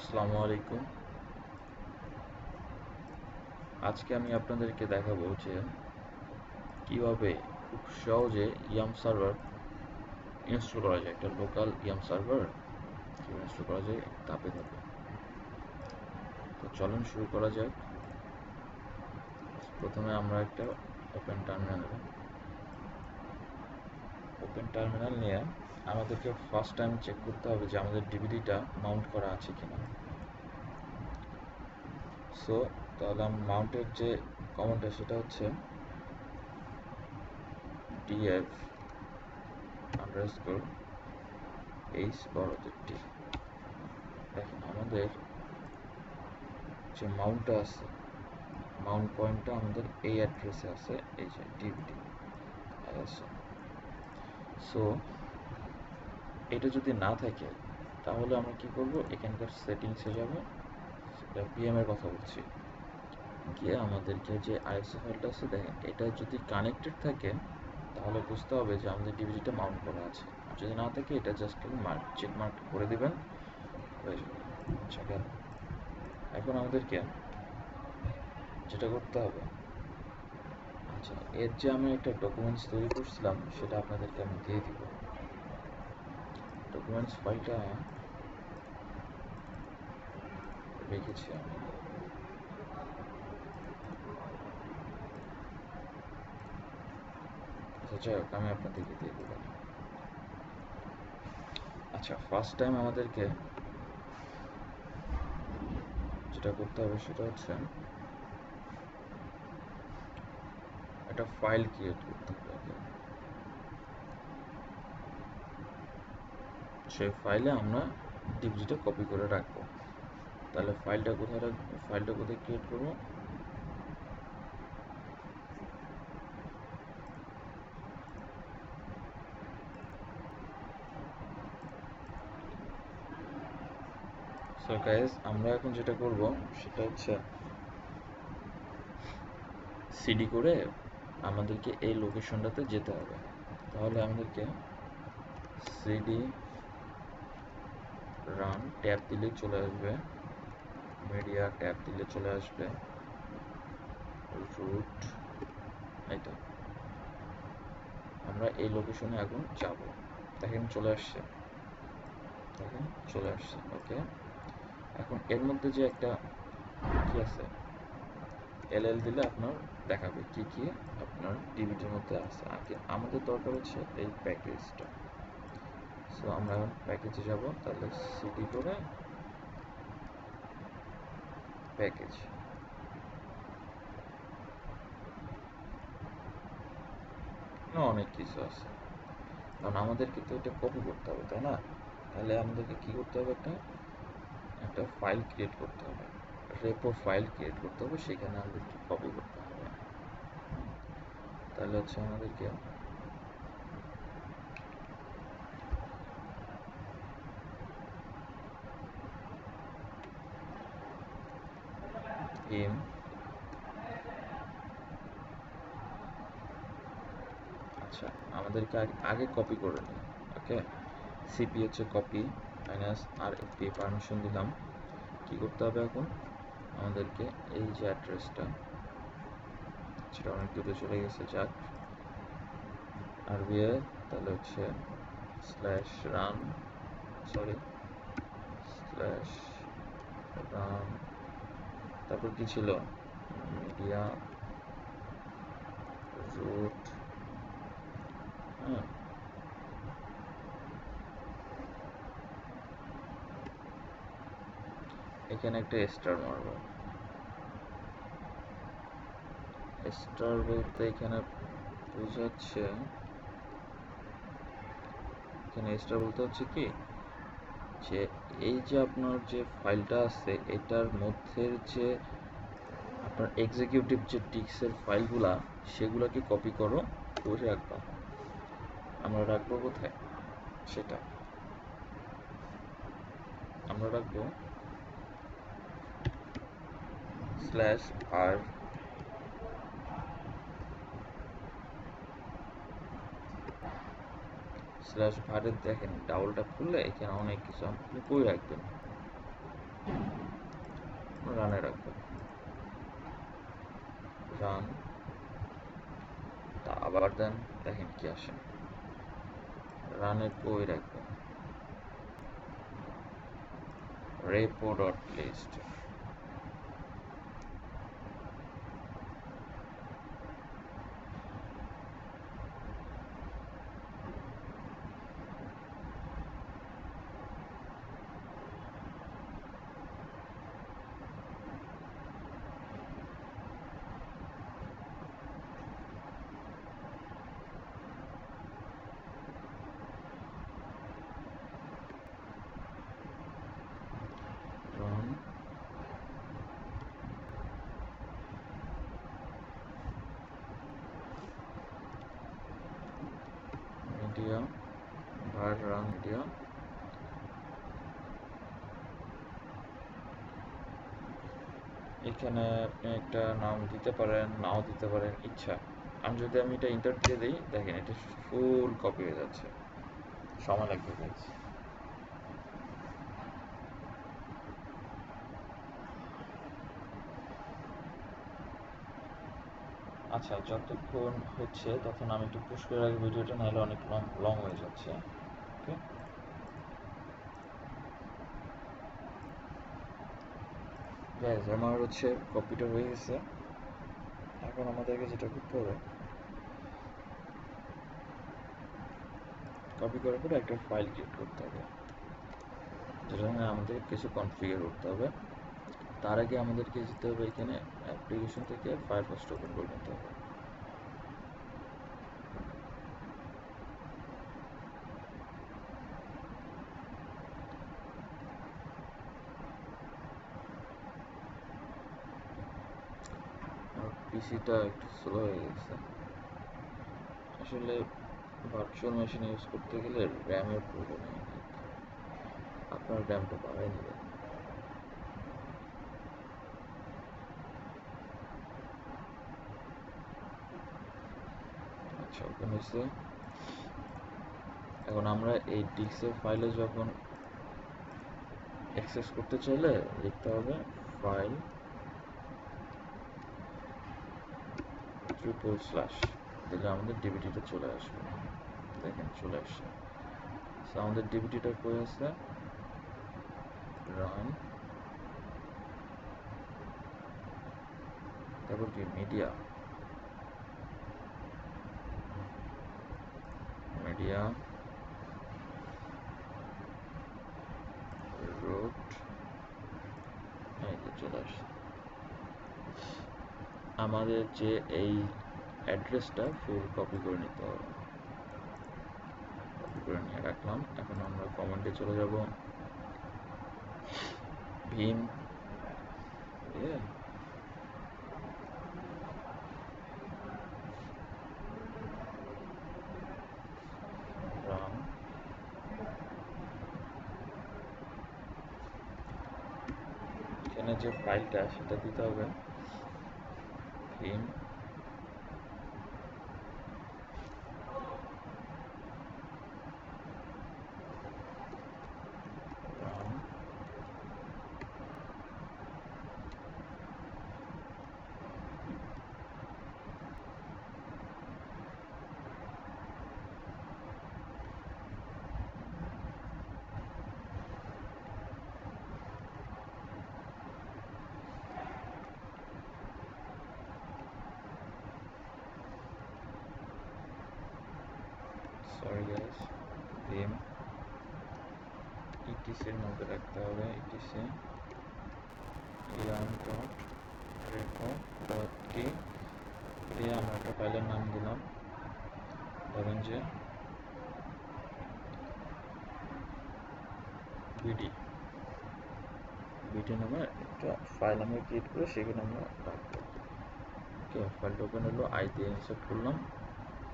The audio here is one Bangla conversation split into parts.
আসসালামু আলাইকুম। আজকে আমি আপনাদেরকে দেখাবো যে কিভাবে খুব সহজে ইয়াম সার্ভার ইনস্টল করা যায়। একটা লোকাল ইয়াম সার্ভার কিভাবে ইনস্টল করা যায় ধাপে ধাপে। তো চলুন শুরু করা যাক। প্রথমে আমরা একটা ওপেন টার্মিনাল নিয়ে আমাদেরকে ফার্স্ট টাইম চেক করতে হবে যে আমাদের ডিভিডিটা মাউন্ট করা আছে কিনা। সো তাহলে মাউন্টের যে কমান্ডটা সেটা হচ্ছে df আন্ডারস্কোর এইচ বড়দের টি। দেখেন আমাদের যে মাউন্টটা আছে, মাউন্ট পয়েন্টটা আমাদের এই অ্যাড্রেসে আছে, এই যে ডিভিডি আছে। সো এটা যদি না থাকে তাহলে আমরা কি করব, এখানকার সেটিংসে যাব, ভিএম এর কথা বলছি, গিয়ে আমাদেরকে যে আইএসও ফাইলটা আছে দেখেন এটা যদি কানেক্টেড থাকে তাহলে বুঝতে হবে যে আমাদের ডিভিডিটা মাউন্ট করা আছে। আর যদি না থাকে এটা জাস্ট চেক মার্ক করে দিবেন, হয়ে যাবে। আচ্ছা গেল। এখন আমাদেরকে যেটা করতে হবে, আচ্ছা এর যে আমি একটা ডকুমেন্টস তৈরি করছিলাম সেটা আপনাদেরকে আমি দিয়ে দিব। ডকুমেন্টস ফাইলটা রেখেছি আমি। আচ্ছা যাই হোক, আমি আপনাদেরকে দিয়ে দেব। আচ্ছা ফার্স্ট টাইম আমাদেরকে যেটা করতে হবে সেটা হচ্ছে একটা ফাইল ক্রিয়েট করতে হবে। সেই ফাইলে আমরা ডিভিডিটা কপি করে রাখবো। তাহলে ফাইলটা কোথায় রাখবো, ফাইলটা কোথায় ক্রিয়েট করবো, সো গাইস আমরা এখন যেটা করব সেটা হচ্ছে সিডি করে আমাদেরকে এই লোকেশনটাতে যেতে হবে। তাহলে আমাদেরকে সিডি রান ট্যাব দিলে চলে আসবে, মিডিয়া ট্যাব দিলে চলে আসবে, রুট, এটা আমরা এই লোকেশনে এখন যাব। দেখেন চলে আসছে, দেখেন চলে আসছে। ওকে, এখন এর মধ্যে যে একটা কি আছে, এলএল দিলে আপনার দেখাবে কি কি আপনার ডিভিডির মধ্যে আছে। আগে আমাদের দরকার হচ্ছে এই প্যাকেজটা। সো আমরা এখন প্যাকেজে যাব, তাহলে সিডি করে প্যাকেজ, অনেক কিছু আছে। কারণ আমাদেরকে তো এটা কপি করতে হবে, তাই না? তাহলে আমাদেরকে কি করতে হবে, একটা একটা ফাইল ক্রিয়েট করতে হবে, রেপো ফাইল ক্রিয়েট করতে হবে, সেখানে আমাদেরকে কপি করতে হবে। তাহলে হচ্ছে আমাদেরকে ইম আচ্ছা আমাদেরকে আগে কপি করে নিই। ওকে, সিপি হচ্ছে কপি মাইনাস আর এফপি পারমিশন দিলাম। কি করতে হবে এখন, আমাদেরকে এই যে অ্যাড্রেসটা, সেটা অনেক দূরে চলে গেছে, যাক আর বিয়ে, তাহলে হচ্ছে slash run, sorry slash run, তারপর কি ছিল, মিডিয়া রুট, হ্যাঁ এখানে একটা স্টার মারবো। স্টার বলতে এখানে বোঝাচ্ছে, এখানে স্টার বলতে হচ্ছে কি, যে এই যে আপনার যে ফাইলটা আছে এটার মধ্যে যে আপনার এক্সিকিউটিভ যে টিক্সের ফাইলগুলা সেগুলোকে কপি করো, করে রাখবা। আমরা রাখবো কোথায়, সেটা আমরা রাখবো স্ল্যাশ আর স্ল্যাশ ভারের, দেখেন ডাবলটা খুললে এখানে অনেক কিছু আপনি কই রাখবেন। রানে রাখবো, রান, তা আবার দেন, দেখেন কি আসে, রানের ওই রাখবো repo.list, run, media, var run media, এখানে আপনি একটা নাম দিতে পারেন, নাও দিতে পারেন, ইচ্ছা। আমি এটা ইন্টার দিয়ে দিই, দেখেন এটা ফুল কপি হয়ে যাচ্ছে, সময় লাগবে গাইস। আচ্ছা, যতক্ষণ হচ্ছে তখন আমি একটু পুশ করে রাখি ভিডিওটা, নাহলে অনেক লং হয়ে যাচ্ছে। ওকে, গাইস আমার হচ্ছে কপিটা হয়ে গেছে। এখন আমাদেরকে যেটা করতে হবে, কপি করার পরে একটা ফাইল ক্রিয়েট করতে হবে, যেটা আমাদের কিছু কনফিগার করতে হবে। তার আগে আমাদেরকে যেতে হবে এখানে অ্যাপ্লিকেশন থেকে ফায়ারফক্স ওপেন করে নিতে হবে। পিসিটা একটু স্লো হয়ে গেছে আসলে, ভার্চুয়াল মেশিন ইউজ করতে গেলে র্যামের প্রয়োজন হয়, আপনার র্যামটা বাড়াই নেবেন। আচ্ছা, ওপেন হয়েছে। এখন আমরা এই ডিস্কের ফাইলে যখন অ্যাক্সেস করতে চাইলে লিখতে হবে ফাইল ট্রিপল স্ল্যাশ দিলে আমাদের ডিভিডিটা চলে আসবে। দেখেন চলে আসছে। আমাদের ডিভিডিটা কই আছে, রান, তারপর কি মিডিয়া, মিডিয়া রুট, এই যে চলে আসছে। আমাদের যে এই অ্যাড্রেসটা ফুল কপি করে নিতে হবে, কপি করে নিয়ে রাখলাম। এখন আমরা কমেন্টে চলে যাব, ভীম রান, এখানে যে ফাইলটা সেটা দিতে হবে ভীম রান, সরি গাইস, ভীম ইটিসি এর মধ্যে রাখতে হবে, ইটিসি yum.repos.d দিয়ে আমরা একটা ফাইলের নাম দিলাম, ধরেন যে বিডি, বিডি নামে একটা ফাইল আমরা ক্রিয়েট করে সেখানে আমরা রাখবো। ওকে, ফাইলটা ওপেন হলো, আই দিয়ে ইনসার্ট করলাম,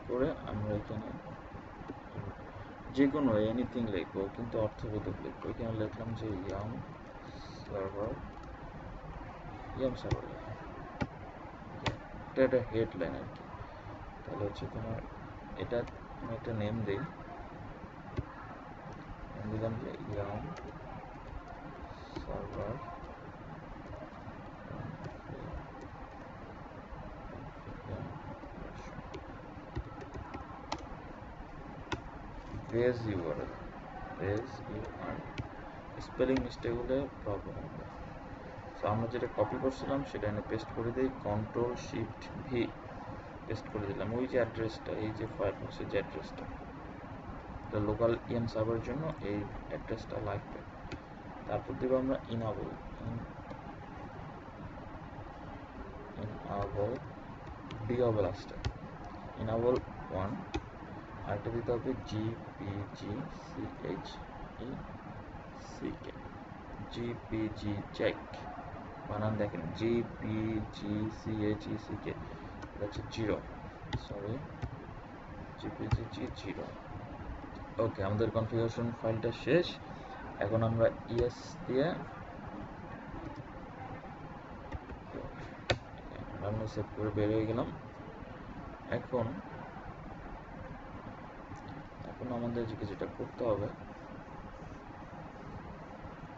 করে আমরা এখানে যে কোনো এনিথিং লিখবো, কিন্তু অর্থবোধক লিখবো। এখানে লিখলাম যে সার্ভার, সার্ভার এটা একটা হেডলাইন আর কি। তাহলে হচ্ছে তোমার এটা আমি একটা নেম দিই, দিলাম যে সার্ভার baseurl স্পেলিং মিস্টেক হলে প্রবলেম হবে। সো আমরা যেটা কপি করছিলাম সেটা এনে পেস্ট করে দিই, কন্ট্রোল শিফট ভি পেস্ট করে দিলাম। ওই যে অ্যাড্রেসটা, এই যে ফায়ারফক্সের যে অ্যাড্রেসটা, এটা লোকাল ইএম সার্ভারের জন্য এই অ্যাড্রেসটা লাগবে। তারপর দেবো আমরা ইনাবল ডি হবে লাস্টে, ইনাবল 1। আরেকটা দিতে হবে gpgcheck বানান দেখেন, gpgcheck হচ্ছে 0, সরি gpg0। ওকে, আমাদের কনফিগারেশন ফাইলটা শেষ। এখন আমরা ইএস দিয়ে রান্না সেভ করে বের হয়ে গেলাম। এখন আমাদের যেটা করতে হবে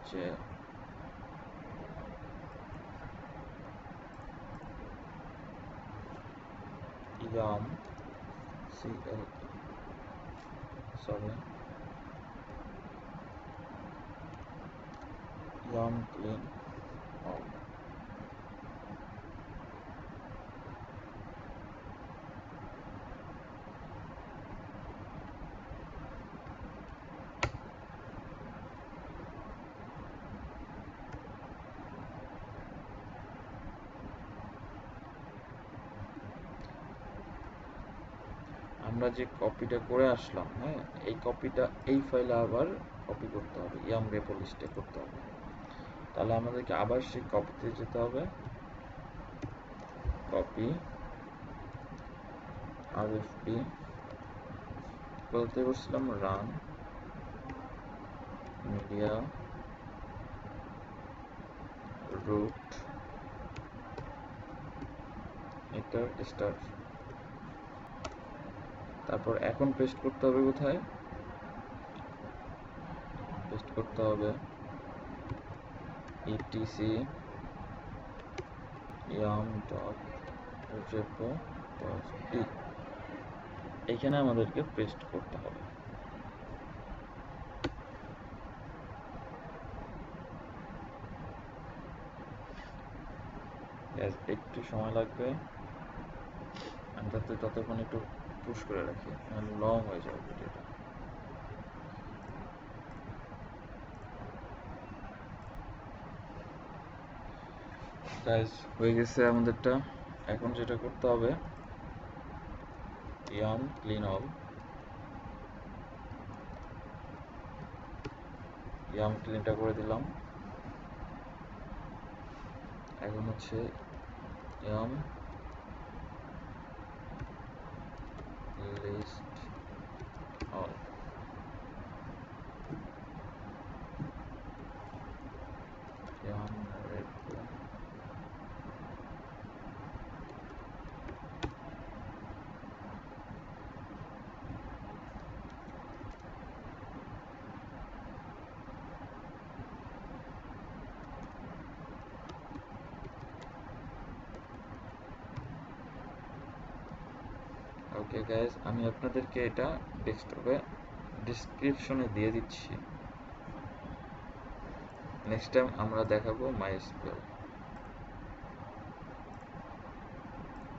যে yum clean all। আমরা যে কপিটা করে আসলাম, হ্যাঁ, এই কপিটা এই ফাইলে আবার কপি করতে হবে, yum.repos.d করতে হবে। তাহলে আমাদেরকে আবার সেই কপিতে যেতে হবে, কপি rfp বলতে বসছিলাম রান মিডিয়া রুট এটার স্টার। তারপর এখন পেস্ট করতে হবে কোথায়, পেস্ট করতে হবে etc yum.repos.d, এখানে আমাদেরকে পেস্ট করতে হবে। একটু সময় লাগবে, আমি ততক্ষণ একটু পুশ করে রাখি, লং হয়ে যাবে ভিডিওটা। গাইস, হয়ে গেছে আমাদেরটা। এখন যেটা করতে হবে, yum clean all, yum cleanটা করে দিলাম। এখন হচ্ছে yum list all, yum repo okay guys, আমি আপনাদেরকে এটা ডেস্কটপে ডেসক্রিপশনে দিয়ে দিচ্ছি। নেক্সট টাইম আমরা দেখাবো মাইএসকিউএল।